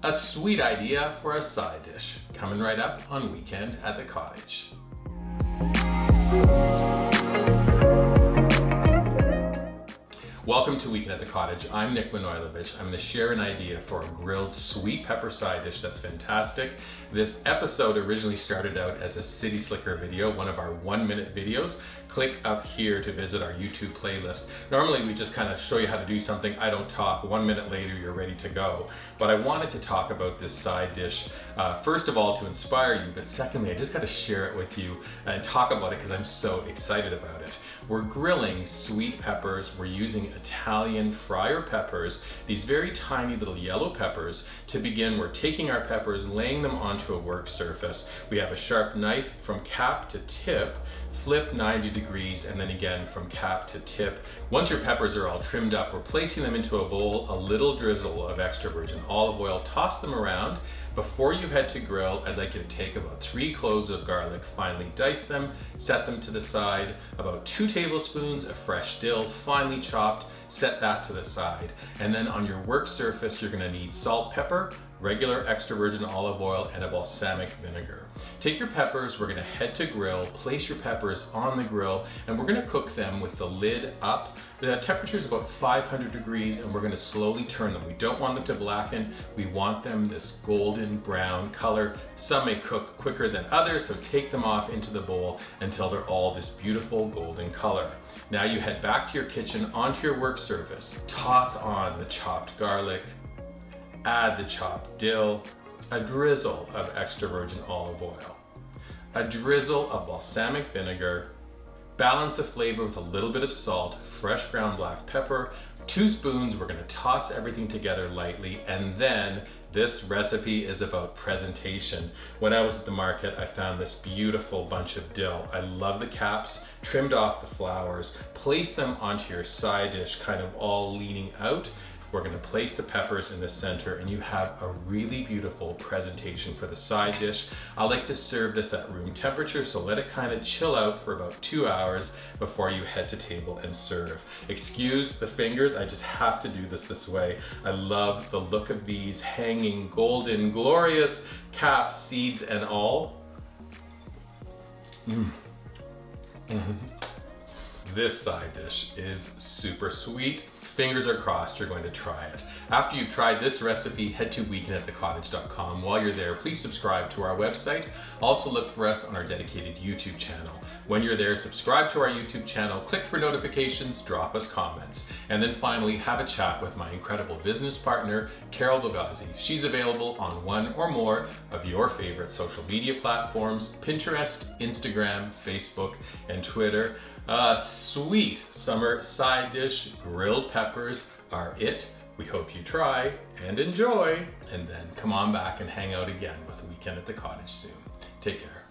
A sweet idea for a side dish, coming right up on Weekend at the Cottage. Welcome to Weekend at the Cottage. I'm Nick Manojlovich. I'm going to share an idea for a grilled sweet pepper side dish that's fantastic. This episode originally started out as a City Slicker video, one of our 1-minute videos. Click up here to visit our YouTube playlist. Normally we just kind of show you how to do something. I don't talk. 1 minute later you're ready to go. But I wanted to talk about this side dish, first of all to inspire you, but secondly I just got to share it with you and talk about it because I'm so excited about it. We're grilling sweet peppers. We're using Italian fryer peppers, these very tiny little yellow peppers. To begin, we're taking our peppers, laying them onto a work surface. We have a sharp knife from cap to tip, flip 90 degrees, and then again from cap to tip. Once your peppers are all trimmed up, we're placing them into a bowl, a little drizzle of extra virgin olive oil, toss them around. Before you head to grill, I'd like you to take about 3 cloves of garlic, finely dice them, set them to the side, about 2 tablespoons of fresh dill, finely chopped, set that to the side. And then on your work surface, you're gonna need salt, pepper, regular extra virgin olive oil, and a balsamic vinegar. Take your peppers, we're gonna head to grill, place your peppers on the grill, and we're gonna cook them with the lid up. The temperature is about 500 degrees, and we're gonna slowly turn them. We don't want them to blacken. We want them this golden brown color. Some may cook quicker than others, so take them off into the bowl until they're all this beautiful golden color. Now you head back to your kitchen, onto your work surface. Toss on the chopped garlic, add the chopped dill, a drizzle of extra virgin olive oil, a drizzle of balsamic vinegar. Balance the flavor with a little bit of salt, fresh ground black pepper, 2 spoons. We're gonna toss everything together lightly, and then this recipe is about presentation. When I was at the market, I found this beautiful bunch of dill. I love the caps, trimmed off the flowers, place them onto your side dish, kind of all leaning out. We're gonna place the peppers in the center, and you have a really beautiful presentation for the side dish. I like to serve this at room temperature, so let it kind of chill out for about 2 hours before you head to table and serve. Excuse the fingers, I just have to do this way. I love the look of these hanging golden, glorious caps, seeds and all. This side dish is super sweet. Fingers are crossed you're going to try it. After you've tried this recipe, head to weekendатthecottage.com. While you're there, please subscribe to our website. Also look for us on our dedicated YouTube channel. When you're there, subscribe to our YouTube channel, click for notifications, drop us comments, and then finally have a chat with my incredible business partner, Carol Bogazzi. She's available on one or more of your favorite social media platforms, Pinterest, Instagram, Facebook, and Twitter. Sweet summer side dish, grilled peppers are it. We hope you try and enjoy, and then come on back and hang out again with Weekend at the Cottage soon. Take care.